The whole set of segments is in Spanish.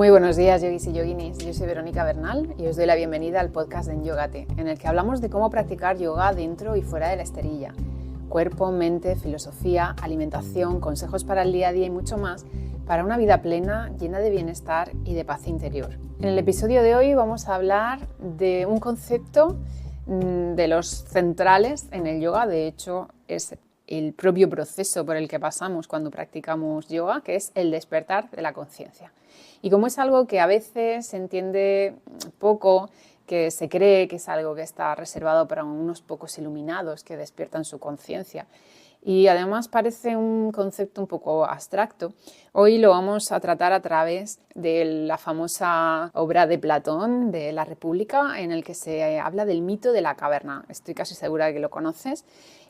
Muy buenos días, yogis y yoginis. Yo soy Verónica Bernal y os doy la bienvenida al podcast de Yogate, en el que hablamos de cómo practicar yoga dentro y fuera de la esterilla. Cuerpo, mente, filosofía, alimentación, consejos para el día a día y mucho más para una vida plena, llena de bienestar y de paz interior. En el episodio de hoy vamos a hablar de un concepto de los centrales en el yoga. De hecho, es el propio proceso por el que pasamos cuando practicamos yoga, que es el despertar de la conciencia. Y como es algo que a veces se entiende poco, que se cree que es algo que está reservado para unos pocos iluminados que despiertan su conciencia, y además parece un concepto un poco abstracto, hoy lo vamos a tratar a través de la famosa obra de Platón, de La República, en el que se habla del mito de la caverna. Estoy casi segura de que lo conoces.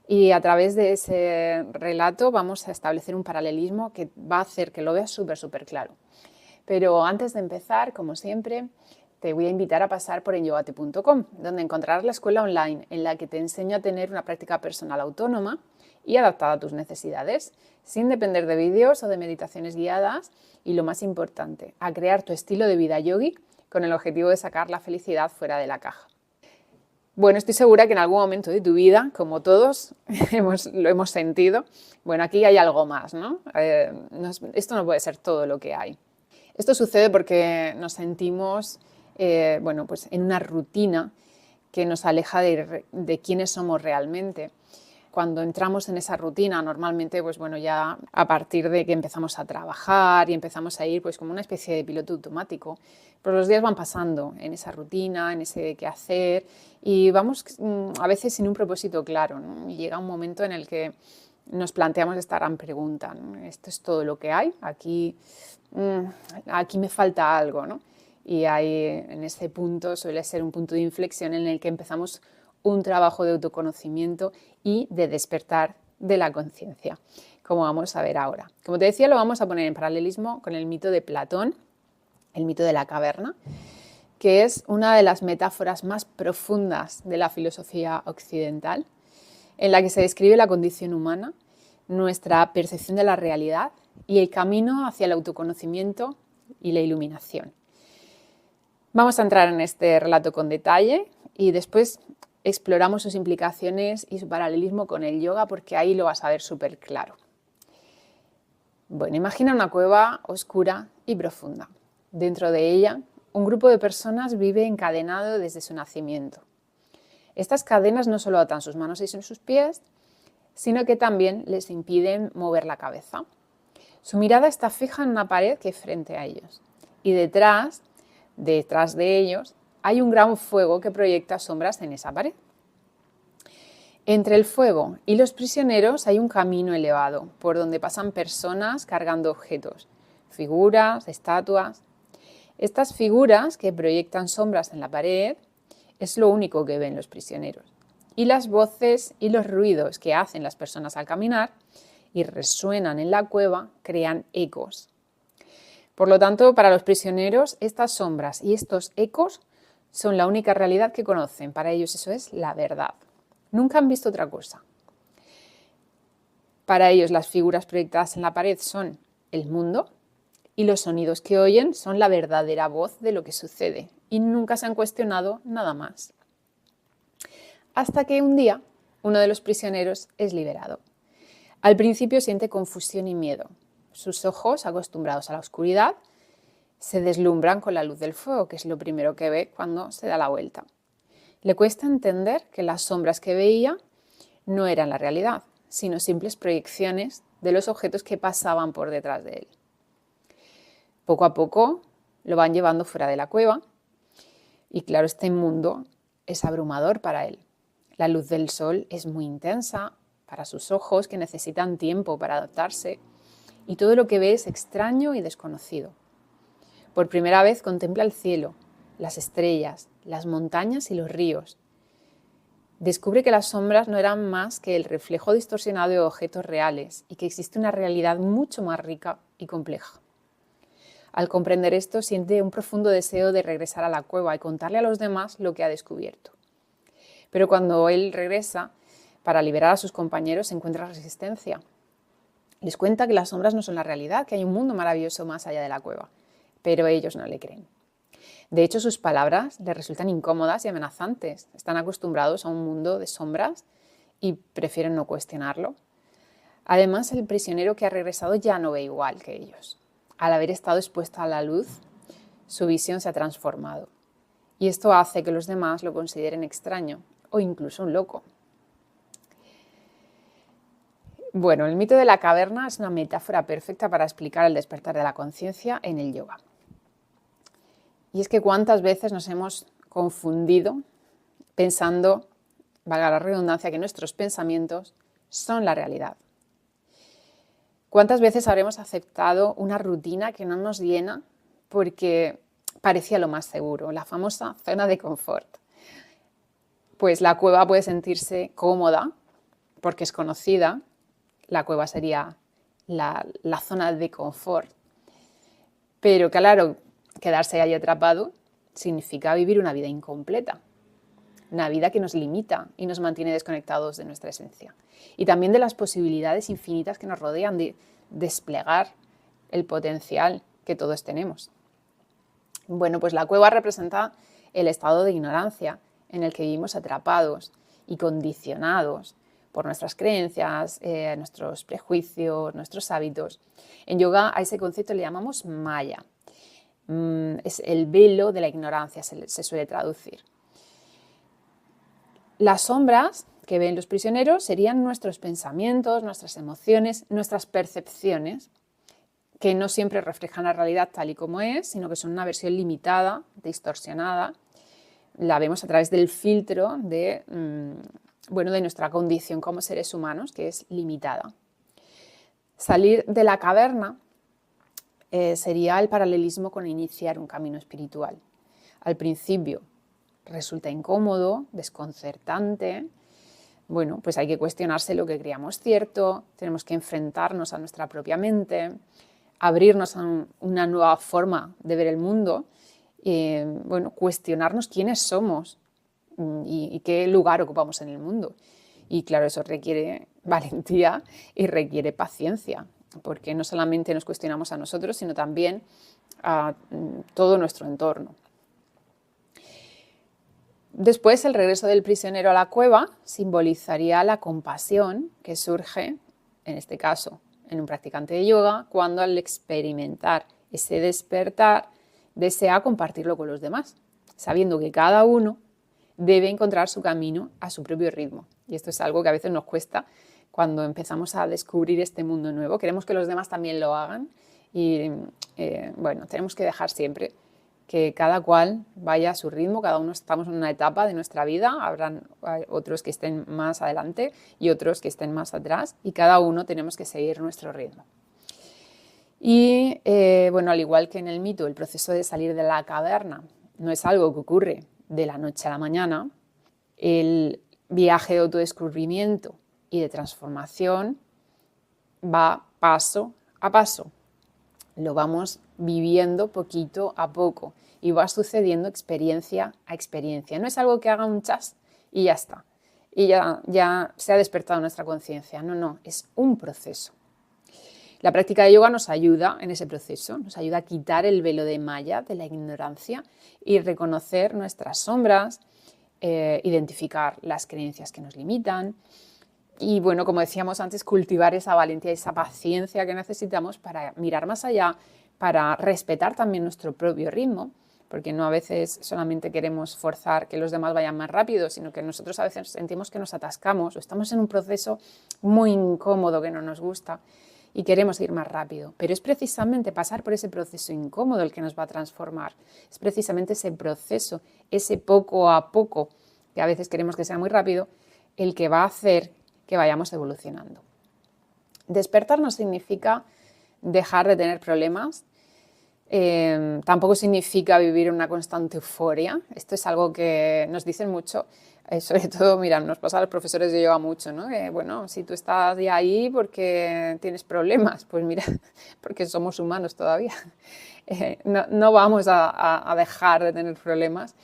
Y a través de ese relato vamos a establecer un paralelismo que va a hacer que lo veas súper claro. Pero antes de empezar, como siempre, te voy a invitar a pasar por enyogate.com, donde encontrarás la escuela online en la que te enseño a tener una práctica personal autónoma y adaptada a tus necesidades, sin depender de vídeos o de meditaciones guiadas y, lo más importante, a crear tu estilo de vida yogi con el objetivo de sacar la felicidad fuera de la caja. Bueno, estoy segura que en algún momento de tu vida, como todos, lo hemos sentido. Bueno, aquí hay algo más, ¿no? Esto no puede ser todo lo que hay. Esto sucede porque nos sentimos pues en una rutina que nos aleja de quiénes somos realmente. Cuando entramos en esa rutina, normalmente, ya a partir de que empezamos a trabajar y empezamos a ir como una especie de piloto automático, pues los días van pasando en esa rutina, en ese qué hacer, y vamos a veces sin un propósito claro, ¿no? Y llega un momento en el que nos planteamos esta gran pregunta, ¿no? ¿Esto es todo lo que hay? Aquí me falta algo, ¿no? Y ahí, en ese punto, suele ser un punto de inflexión en el que empezamos un trabajo de autoconocimiento y de despertar de la conciencia, como vamos a ver ahora. Como te decía, lo vamos a poner en paralelismo con el mito de Platón, el mito de la caverna, que es una de las metáforas más profundas de la filosofía occidental, en la que se describe la condición humana, nuestra percepción de la realidad y el camino hacia el autoconocimiento y la iluminación. Vamos a entrar en este relato con detalle y después exploramos sus implicaciones y su paralelismo con el yoga, porque ahí lo vas a ver súper claro. Bueno, imagina una cueva oscura y profunda. Dentro de ella, un grupo de personas vive encadenado desde su nacimiento. Estas cadenas no solo atan sus manos y sus pies, sino que también les impiden mover la cabeza. Su mirada está fija en una pared que hay frente a ellos. Y detrás de ellos, hay un gran fuego que proyecta sombras en esa pared. Entre el fuego y los prisioneros hay un camino elevado por donde pasan personas cargando objetos, figuras, estatuas. Estas figuras que proyectan sombras en la pared es lo único que ven los prisioneros. Y las voces y los ruidos que hacen las personas al caminar y resuenan en la cueva crean ecos. Por lo tanto, para los prisioneros, estas sombras y estos ecos son la única realidad que conocen. Para ellos eso es la verdad. Nunca han visto otra cosa. Para ellos las figuras proyectadas en la pared son el mundo y los sonidos que oyen son la verdadera voz de lo que sucede y nunca se han cuestionado nada más. Hasta que un día uno de los prisioneros es liberado. Al principio siente confusión y miedo. Sus ojos, acostumbrados a la oscuridad, se deslumbran con la luz del fuego, que es lo primero que ve cuando se da la vuelta. Le cuesta entender que las sombras que veía no eran la realidad, sino simples proyecciones de los objetos que pasaban por detrás de él. Poco a poco lo van llevando fuera de la cueva y, claro, este mundo es abrumador para él. La luz del sol es muy intensa para sus ojos, que necesitan tiempo para adaptarse, y todo lo que ve es extraño y desconocido. Por primera vez contempla el cielo, las estrellas, las montañas y los ríos. Descubre que las sombras no eran más que el reflejo distorsionado de objetos reales y que existe una realidad mucho más rica y compleja. Al comprender esto, siente un profundo deseo de regresar a la cueva y contarle a los demás lo que ha descubierto. Pero cuando él regresa para liberar a sus compañeros, encuentra resistencia. Les cuenta que las sombras no son la realidad, que hay un mundo maravilloso más allá de la cueva. pero ellos no le creen. De hecho, sus palabras les resultan incómodas y amenazantes. Están acostumbrados a un mundo de sombras y prefieren no cuestionarlo. Además, el prisionero que ha regresado ya no ve igual que ellos. Al haber estado expuesto a la luz, su visión se ha transformado. Y esto hace que los demás lo consideren extraño o incluso un loco. Bueno, el mito de la caverna es una metáfora perfecta para explicar el despertar de la conciencia en el yoga. Y es que cuántas veces nos hemos confundido pensando, valga la redundancia, que nuestros pensamientos son la realidad. ¿Cuántas veces habremos aceptado una rutina que no nos llena porque parecía lo más seguro, la famosa zona de confort? Pues la cueva puede sentirse cómoda porque es conocida, la cueva sería la zona de confort, pero claro, quedarse ahí atrapado significa vivir una vida incompleta, una vida que nos limita y nos mantiene desconectados de nuestra esencia y también de las posibilidades infinitas que nos rodean de desplegar el potencial que todos tenemos. Bueno, pues la cueva representa el estado de ignorancia en el que vivimos atrapados y condicionados por nuestras creencias, nuestros prejuicios, nuestros hábitos. En yoga a ese concepto le llamamos maya. Es el velo de la ignorancia, se suele traducir. Las sombras que ven los prisioneros serían nuestros pensamientos, nuestras emociones, nuestras percepciones, que no siempre reflejan la realidad tal y como es, sino que son una versión limitada, distorsionada. La vemos a través del filtro de nuestra condición como seres humanos, que es limitada. Salir de la caverna sería el paralelismo con iniciar un camino espiritual. Al principio resulta incómodo, desconcertante. Bueno, pues hay que cuestionarse lo que creamos cierto, tenemos que enfrentarnos a nuestra propia mente, abrirnos a una nueva forma de ver el mundo, cuestionarnos quiénes somos y qué lugar ocupamos en el mundo. Y claro, eso requiere valentía y requiere paciencia, porque no solamente nos cuestionamos a nosotros, sino también a todo nuestro entorno. Después, el regreso del prisionero a la cueva simbolizaría la compasión que surge, en este caso, en un practicante de yoga, cuando al experimentar ese despertar desea compartirlo con los demás, sabiendo que cada uno debe encontrar su camino a su propio ritmo. Y esto es algo que a veces nos cuesta cuando empezamos a descubrir este mundo nuevo. Queremos que los demás también lo hagan y tenemos que dejar siempre que cada cual vaya a su ritmo, cada uno estamos en una etapa de nuestra vida, habrán otros que estén más adelante y otros que estén más atrás y cada uno tenemos que seguir nuestro ritmo. Y al igual que en el mito, el proceso de salir de la caverna no es algo que ocurre de la noche a la mañana, el viaje de autodescubrimiento y de transformación va paso a paso. Lo vamos viviendo poquito a poco y va sucediendo experiencia a experiencia. No es algo que haga un chas y ya está. Y ya se ha despertado nuestra conciencia. No, es un proceso. La práctica de yoga nos ayuda en ese proceso, nos ayuda a quitar el velo de malla de la ignorancia y reconocer nuestras sombras, identificar las creencias que nos limitan y, como decíamos antes, cultivar esa valentía y esa paciencia que necesitamos para mirar más allá, para respetar también nuestro propio ritmo, porque no a veces solamente queremos forzar que los demás vayan más rápido, sino que nosotros a veces sentimos que nos atascamos o estamos en un proceso muy incómodo que no nos gusta y queremos ir más rápido. Pero es precisamente pasar por ese proceso incómodo el que nos va a transformar. Es precisamente ese proceso, ese poco a poco, que a veces queremos que sea muy rápido, el que va a hacer que vayamos evolucionando. Despertar no significa dejar de tener problemas, tampoco significa vivir una constante euforia. Esto es algo que nos dicen mucho, sobre todo, nos pasa a los profesores de yoga mucho, ¿no? Si tú estás ya ahí porque tienes problemas, pues mira, porque somos humanos todavía. No vamos a dejar de tener problemas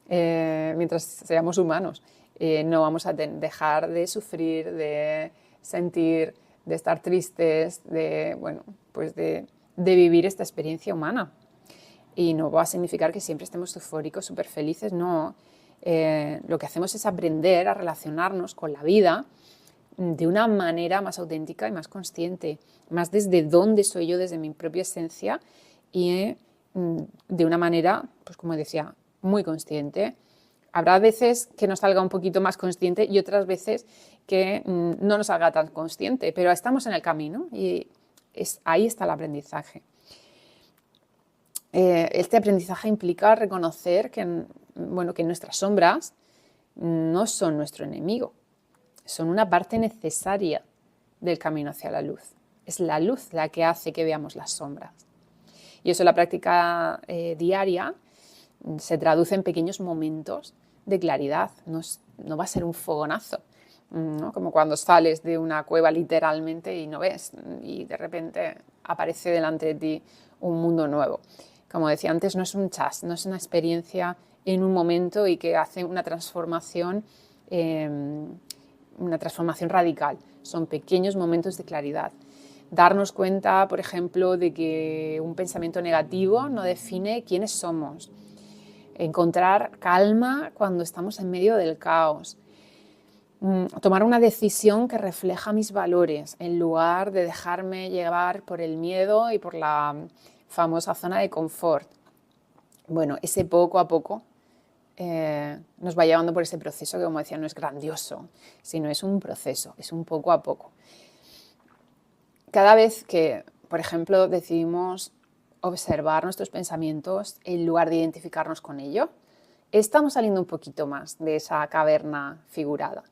mientras seamos humanos. No vamos a dejar de sufrir, de sentir, de estar tristes, de vivir esta experiencia humana. y no va a significar que siempre estemos eufóricos, súper felices, no. Lo que hacemos es aprender a relacionarnos con la vida de una manera más auténtica y más consciente, más desde dónde soy yo, desde mi propia esencia y de una manera, pues como decía, muy consciente. Habrá veces que nos salga un poquito más consciente y otras veces que no nos salga tan consciente, pero estamos en el camino y ahí está el aprendizaje. Este aprendizaje implica reconocer que nuestras sombras no son nuestro enemigo, son una parte necesaria del camino hacia la luz. Es la luz la que hace que veamos las sombras. Y eso en la práctica diaria se traduce en pequeños momentos de claridad. No va a ser un fogonazo, ¿no? Como cuando sales de una cueva literalmente y no ves y de repente aparece delante de ti un mundo nuevo. Como decía antes, no es un chas, no es una experiencia en un momento y que hace una transformación radical. Son pequeños momentos de claridad. Darnos cuenta, por ejemplo, de que un pensamiento negativo no define quiénes somos. Encontrar calma cuando estamos en medio del caos. Tomar una decisión que refleja mis valores en lugar de dejarme llevar por el miedo y por la famosa zona de confort. Bueno, ese poco a poco nos va llevando por ese proceso que, como decía, no es grandioso, sino es un proceso, es un poco a poco. Cada vez que, por ejemplo, decidimos observar nuestros pensamientos en lugar de identificarnos con ello, estamos saliendo un poquito más de esa caverna figurada.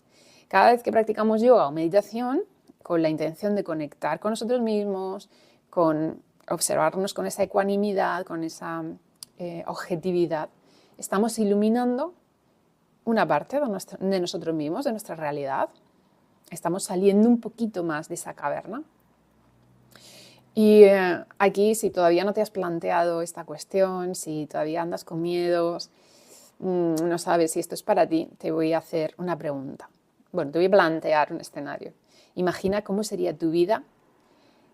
Cada vez que practicamos yoga o meditación, con la intención de conectar con nosotros mismos, con observarnos con esa ecuanimidad, con esa objetividad, estamos iluminando una parte de nosotros mismos, de nuestra realidad. Estamos saliendo un poquito más de esa caverna. Y aquí, si todavía no te has planteado esta cuestión, si todavía andas con miedos, no sabes si esto es para ti, te voy a hacer una pregunta. Bueno, te voy a plantear un escenario. Imagina cómo sería tu vida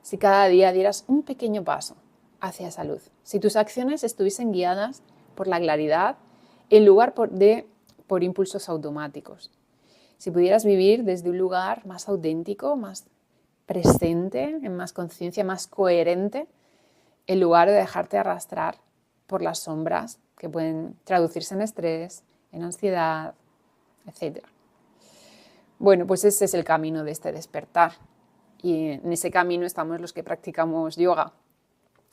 si cada día dieras un pequeño paso hacia esa luz. Si tus acciones estuviesen guiadas por la claridad en lugar por impulsos automáticos. Si pudieras vivir desde un lugar más auténtico, más presente, en más conciencia, más coherente, en lugar de dejarte arrastrar por las sombras que pueden traducirse en estrés, en ansiedad, etc. Bueno, pues ese es el camino de este despertar. Y en ese camino estamos los que practicamos yoga.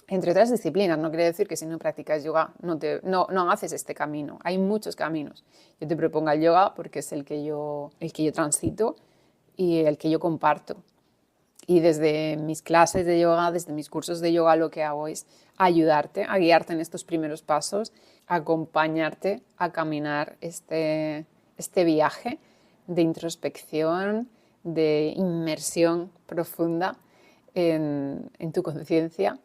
Entre otras disciplinas, no quiere decir que si no practicas yoga no haces este camino. Hay muchos caminos. Yo te propongo el yoga porque es el que yo transito y el que yo comparto. Y desde mis clases de yoga, desde mis cursos de yoga, lo que hago es ayudarte, a guiarte en estos primeros pasos, acompañarte a caminar este viaje de introspección, de inmersión profunda en tu conciencia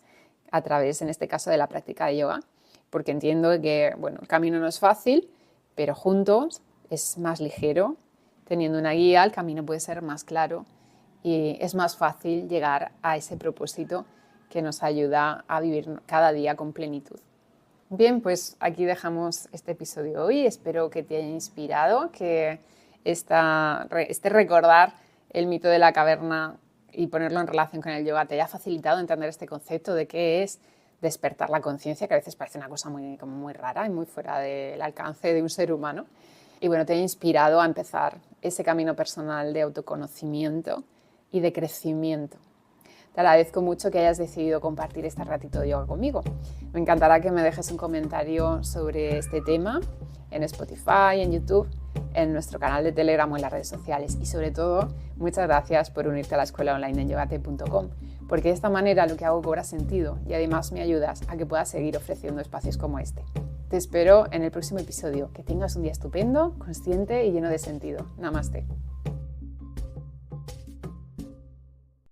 a través, en este caso, de la práctica de yoga. Porque entiendo que, bueno, el camino no es fácil, pero juntos es más ligero. Teniendo una guía, el camino puede ser más claro y es más fácil llegar a ese propósito que nos ayuda a vivir cada día con plenitud. Bien, pues aquí dejamos este episodio hoy. Espero que te haya inspirado, que este recordar el mito de la caverna y ponerlo en relación con el yoga te haya facilitado entender este concepto de qué es despertar la conciencia, que a veces parece una cosa muy rara y muy fuera del alcance de un ser humano. Y bueno, te haya inspirado a empezar ese camino personal de autoconocimiento y de crecimiento. Te agradezco mucho que hayas decidido compartir este ratito de yoga conmigo. Me encantará que me dejes un comentario sobre este tema en Spotify, en YouTube, en nuestro canal de Telegram o en las redes sociales. Y sobre todo, muchas gracias por unirte a la escuela online en yogate.com, porque de esta manera lo que hago cobra sentido y además me ayudas a que pueda seguir ofreciendo espacios como este. Te espero en el próximo episodio. Que tengas un día estupendo, consciente y lleno de sentido. Namaste.